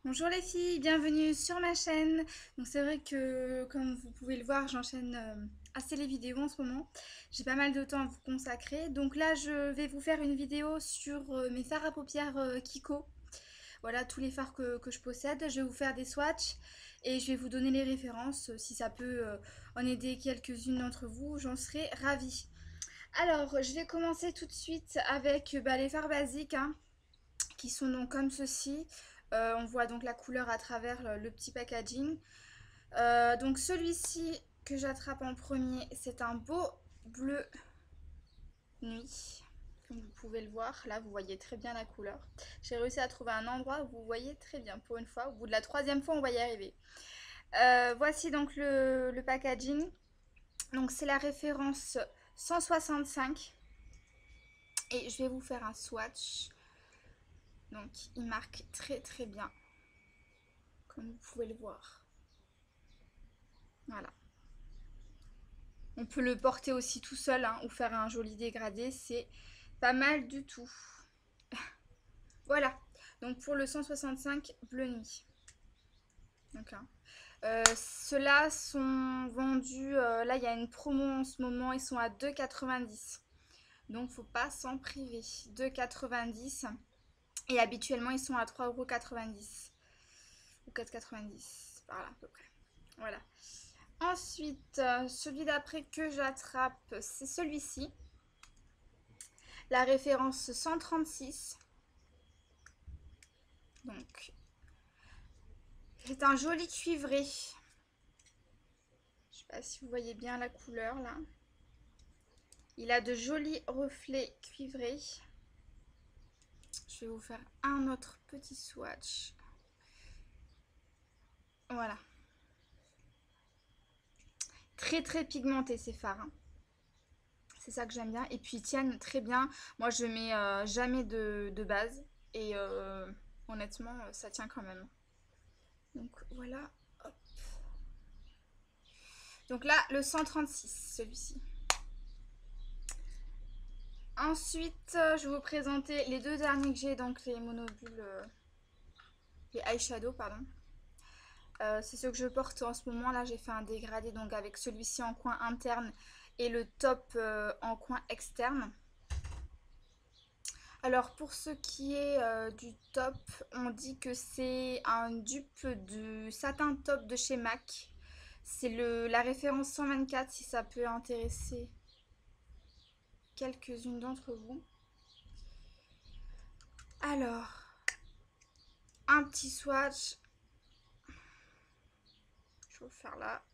Bonjour les filles, bienvenue sur ma chaîne. Donc c'est vrai que comme vous pouvez le voir, j'enchaîne assez les vidéos en ce moment. J'ai pas mal de temps à vous consacrer. Donc là je vais vous faire une vidéo sur mes fards à paupières Kiko. Voilà tous les fards que je possède. Je vais vous faire des swatchs et je vais vous donner les références. Si ça peut en aider quelques-unes d'entre vous, j'en serai ravie. Alors je vais commencer tout de suite avec les fards basiques, hein, qui sont donc comme ceci. On voit donc la couleur à travers le petit packaging. Donc celui-ci que j'attrape en premier, c'est un beau bleu nuit. Comme vous pouvez le voir, là vous voyez très bien la couleur. J'ai réussi à trouver un endroit où vous voyez très bien pour une fois. Au bout de la troisième fois, on va y arriver. Voici donc le packaging. Donc c'est la référence 165. Et je vais vous faire un swatch. Donc il marque très très bien, comme vous pouvez le voir. Voilà. On peut le porter aussi tout seul, hein, ou faire un joli dégradé, c'est pas mal du tout. Voilà, donc pour le 165 bleu nuit. Donc, hein. Ceux-là sont vendus, là il y a une promo en ce moment, ils sont à 2,90. Donc faut pas s'en priver. 2,90. Et habituellement ils sont à 3,90 € ou 4,90 par là à peu près. Voilà. Ensuite, celui d'après que j'attrape, c'est celui-ci. La référence 136. Donc, c'est un joli cuivré. Je sais pas si vous voyez bien la couleur là. Il a de jolis reflets cuivrés. Je vais vous faire un autre petit swatch. Voilà. Très très pigmenté ces fards, hein. C'est ça que j'aime bien. Et puis ils tiennent très bien. Moi je mets jamais de base. Et honnêtement ça tient quand même. Donc voilà. Hop. Donc là le 136, celui-ci. Ensuite, je vais vous présenter les deux derniers que j'ai, donc les monobules, les eyeshadow, pardon. C'est ceux que je porte en ce moment. Là, j'ai fait un dégradé donc avec celui-ci en coin interne et le top en coin externe. Alors, pour ce qui est du top, on dit que c'est un dupe du satin top de chez MAC. C'est la référence 124 si ça peut intéresser quelques-unes d'entre vous. Alors, un petit swatch. Je vais vous faire là.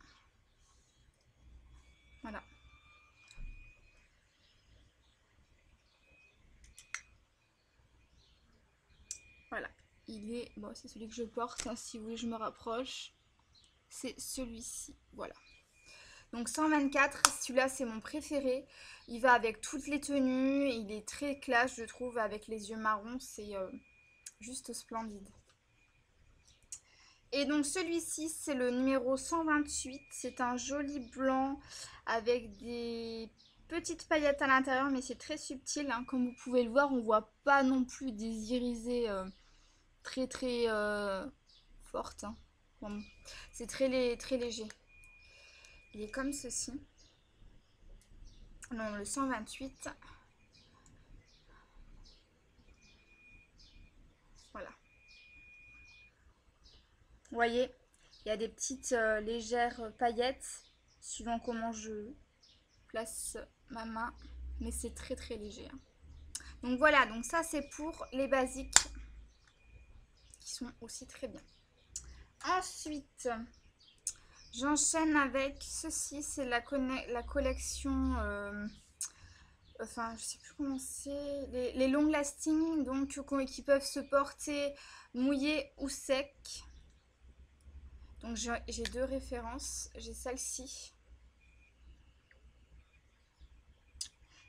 Voilà. Voilà. Il est... Bon, c'est celui que je porte, hein, si vous voulez je me rapproche. C'est celui-ci. Voilà. Donc 124, celui-là c'est mon préféré. Il va avec toutes les tenues. Il est très classe, je trouve, avec les yeux marrons. C'est juste splendide. Et donc celui-ci, c'est le numéro 128. C'est un joli blanc avec des petites paillettes à l'intérieur, mais c'est très subtil, hein. Comme vous pouvez le voir, on voit pas non plus des irisés très très fortes, hein. Bon, c'est très léger. Il est comme ceci. Non, le 128. Voilà. Vous voyez, il y a des petites légères paillettes, suivant comment je place ma main. Mais c'est très très léger, hein. Donc voilà, donc ça c'est pour les basiques qui sont aussi très bien. Ensuite, j'enchaîne avec ceci, c'est la collection, enfin je sais plus comment c'est, les long lasting, donc qui peuvent se porter mouillés ou secs. Donc j'ai deux références, j'ai celle-ci,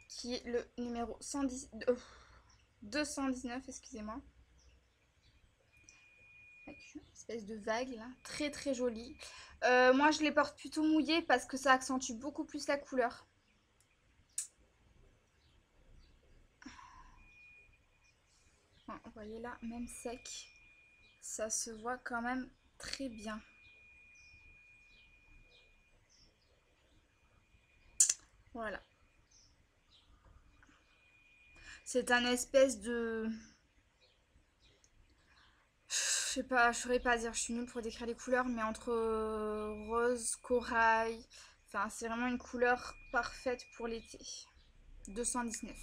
qui est le numéro 110, 219, excusez-moi. Avec une espèce de vague là, très très jolie. Moi je les porte plutôt mouillées parce que ça accentue beaucoup plus la couleur. Bon, vous voyez là, même sec, Ça se voit quand même très bien. Voilà. C'est un espèce de... Je sais pas, je saurais pas dire, je suis nulle pour décrire les couleurs, mais entre rose, corail, enfin c'est vraiment une couleur parfaite pour l'été. 219.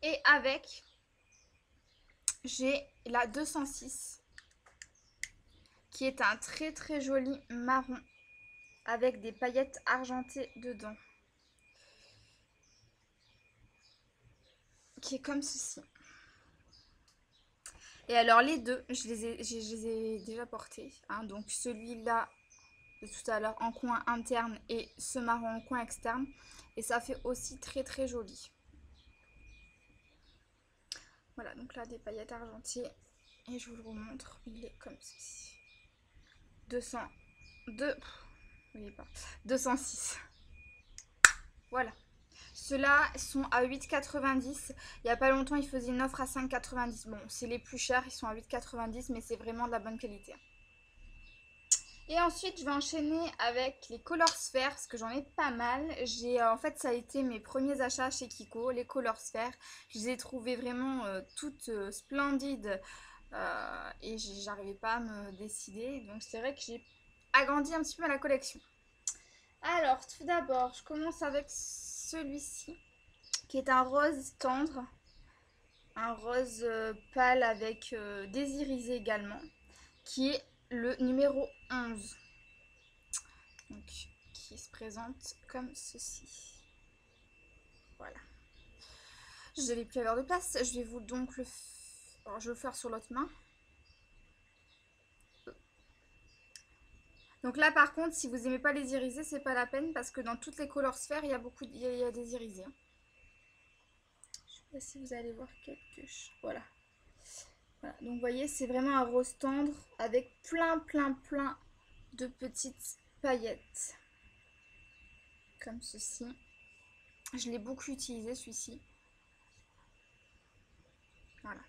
Et avec, j'ai la 206, qui est un très très joli marron, avec des paillettes argentées dedans. Qui est comme ceci. Et alors les deux, je les ai déjà portés. Hein, donc celui-là de tout à l'heure en coin interne et ce marron en coin externe. Et ça fait aussi très très joli. Voilà, donc là des paillettes argentées. Et je vous le remontre, il est comme ceci. 202, voyez pas, 206. Voilà. Ceux-là sont à 8,90. Il n'y a pas longtemps, ils faisaient une offre à 5,90. Bon, c'est les plus chers, ils sont à 8,90, mais c'est vraiment de la bonne qualité. Et ensuite, je vais enchaîner avec les Color Sphere, parce que j'en ai pas mal. En fait, ça a été mes premiers achats chez Kiko, les Color Sphere. Je les ai trouvées vraiment toutes splendides et j'arrivais pas à me décider. Donc, c'est vrai que j'ai agrandi un petit peu la collection. Alors, tout d'abord, je commence avec celui-ci, qui est un rose tendre. Un rose pâle avec des irisés également, qui est le numéro 11. Donc, qui se présente comme ceci. Voilà. Je n'avais plus avoir de place. Je vais vous donc le... Alors, je vais le faire sur l'autre main. Donc là, par contre, si vous n'aimez pas les irisés, c'est pas la peine parce que dans toutes les Color Sphere, il y a il y a des irisés. Je sais pas si vous allez voir quelque chose. Voilà. Voilà. Donc, vous voyez, c'est vraiment un rose tendre avec plein de petites paillettes. Comme ceci. Je l'ai beaucoup utilisé, celui-ci. Voilà.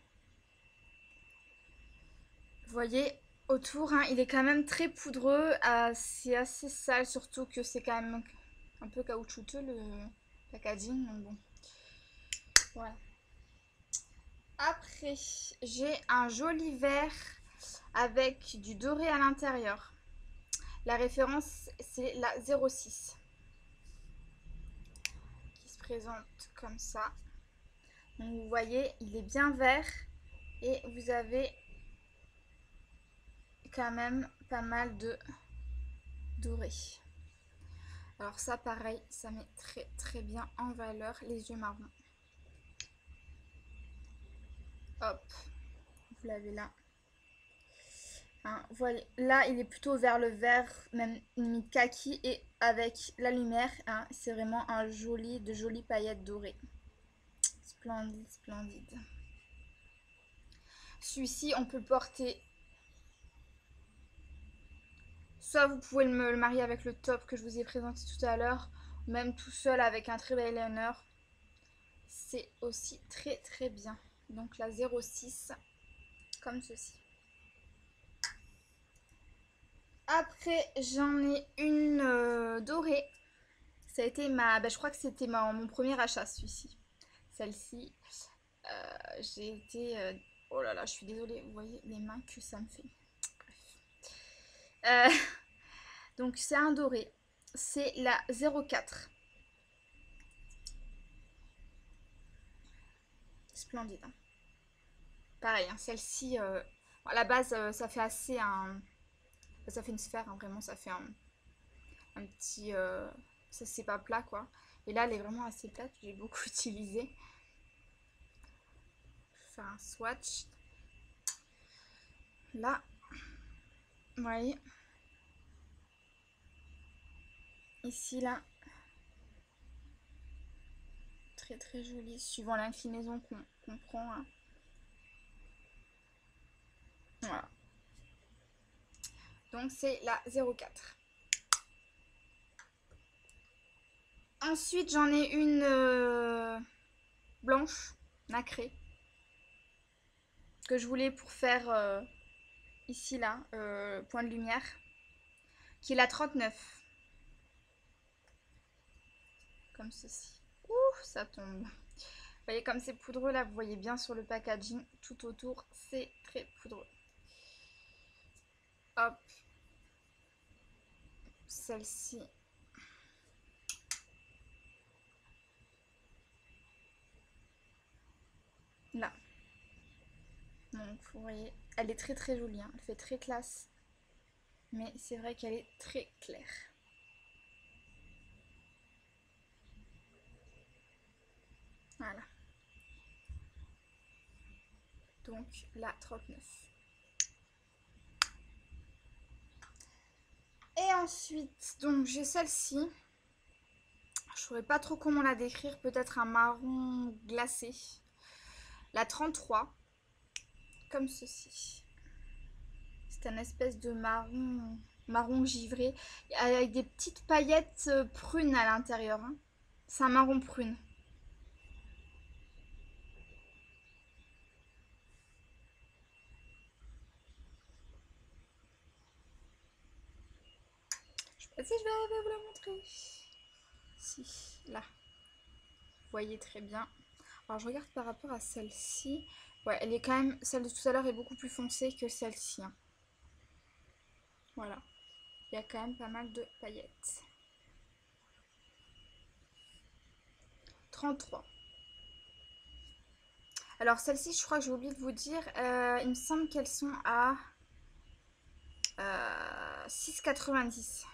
Vous voyez, autour, hein, il est quand même très poudreux. C'est assez sale, surtout que c'est quand même un peu caoutchouteux le packaging. Donc bon. Voilà. Après, j'ai un joli vert avec du doré à l'intérieur. La référence, c'est la 06. Qui se présente comme ça. Donc vous voyez, il est bien vert. Et vous avez quand même pas mal de doré. Alors ça pareil, ça met très bien en valeur les yeux marrons. Hop, vous l'avez là. Hein, voilà, là il est plutôt vers le vert, même limite kaki, et avec la lumière, hein, c'est vraiment un joli, de jolies paillettes dorées. Splendide, splendide. Celui-ci, on peut le porter. Soit vous pouvez le marier avec le top que je vous ai présenté tout à l'heure, même tout seul avec un très bel eyeliner. C'est aussi très bien. Donc la 06, comme ceci. Après, j'en ai une dorée. Ça a été je crois que c'était mon premier achat, celui-ci. Celle-ci, j'ai été... oh là là, je suis désolée, vous voyez les mains que ça me fait. Bref. Donc c'est un doré. C'est la 04. Splendide. Hein. Pareil, hein, celle-ci, à la base, ça fait assez un... Ça fait une sphère, hein, vraiment, ça fait un petit... ça c'est pas plat, quoi. Et là, elle est vraiment assez plate, j'ai beaucoup utilisé. Je vais faire un swatch. Là, vous voyez. Ici, là. Très joli, suivant l'inclinaison qu'on prend. Hein. Voilà. Donc c'est la 04. Ensuite, j'en ai une blanche, nacrée, que je voulais pour faire ici là, point de lumière, qui est la 39. Comme ceci. Ouh, ça tombe. Vous voyez comme c'est poudreux là, vous voyez bien sur le packaging, tout autour, c'est très poudreux. Hop. Celle-ci. Là. Donc vous voyez, elle est très très jolie, hein. Elle fait très classe. Mais c'est vrai qu'elle est très claire. Voilà. Donc la 39. Et ensuite, donc j'ai celle-ci. Je ne saurais pas trop comment la décrire. Peut-être un marron glacé. La 33. Comme ceci. C'est un espèce de marron givré. Avec des petites paillettes prunes à l'intérieur. Hein. C'est un marron prune. Je sais pas si je vais vous la montrer. Si, là. Vous voyez très bien. Alors je regarde par rapport à celle-ci. Ouais, elle est quand même, celle de tout à l'heure est beaucoup plus foncée que celle-ci. Hein. Voilà. Il y a quand même pas mal de paillettes. 33. Alors celle-ci, je crois que j'ai oublié de vous dire, il me semble qu'elles sont à 6,90.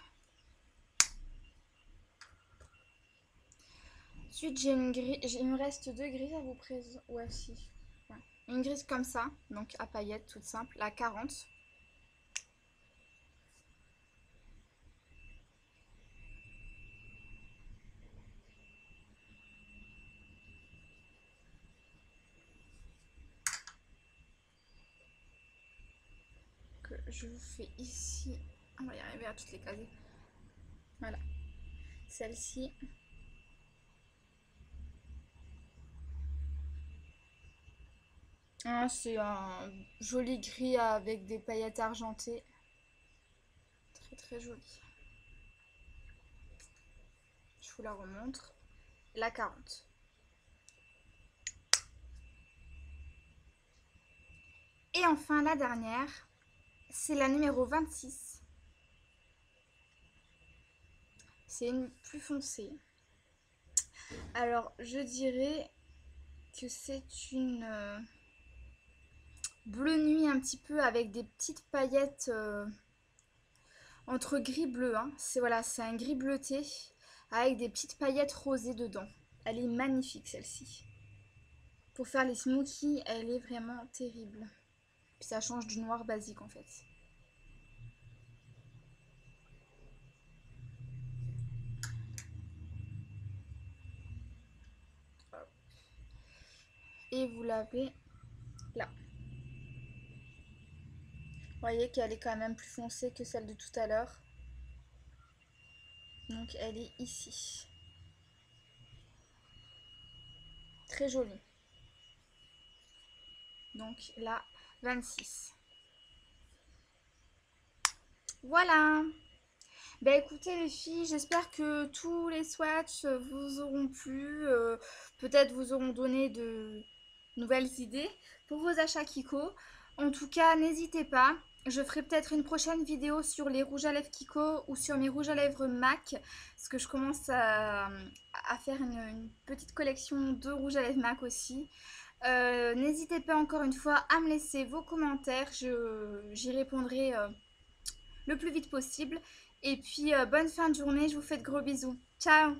Ensuite, j'ai une grille, il me reste 2 grilles à vous présenter. Ouais, si. Ouais. Une grille comme ça, donc à paillettes, toute simple, à 40. Que je vous fais ici. On va y arriver à toutes les caser. Voilà. Celle-ci. Ah, c'est un joli gris avec des paillettes argentées. Très très joli. Je vous la remontre. La 40. Et enfin la dernière, c'est la numéro 26. C'est une plus foncée. Alors je dirais que c'est une bleu nuit un petit peu avec des petites paillettes entre gris bleu. Hein. C'est voilà, c'est un gris bleuté avec des petites paillettes rosées dedans. Elle est magnifique celle-ci. Pour faire les smoothies, elle est vraiment terrible. Puis ça change du noir basique en fait. Et vous l'avez là. Vous voyez qu'elle est quand même plus foncée que celle de tout à l'heure. Donc elle est ici. Très jolie. Donc la 26. Voilà. Ben écoutez les filles, j'espère que tous les swatchs vous auront plu. Peut-être vous auront donné de nouvelles idées pour vos achats Kiko. En tout cas, n'hésitez pas. Je ferai peut-être une prochaine vidéo sur les rouges à lèvres Kiko ou sur mes rouges à lèvres MAC. Parce que je commence à faire une petite collection de rouges à lèvres MAC aussi. N'hésitez pas encore une fois à me laisser vos commentaires. J'y répondrai le plus vite possible. Et puis bonne fin de journée, je vous fais de gros bisous. Ciao!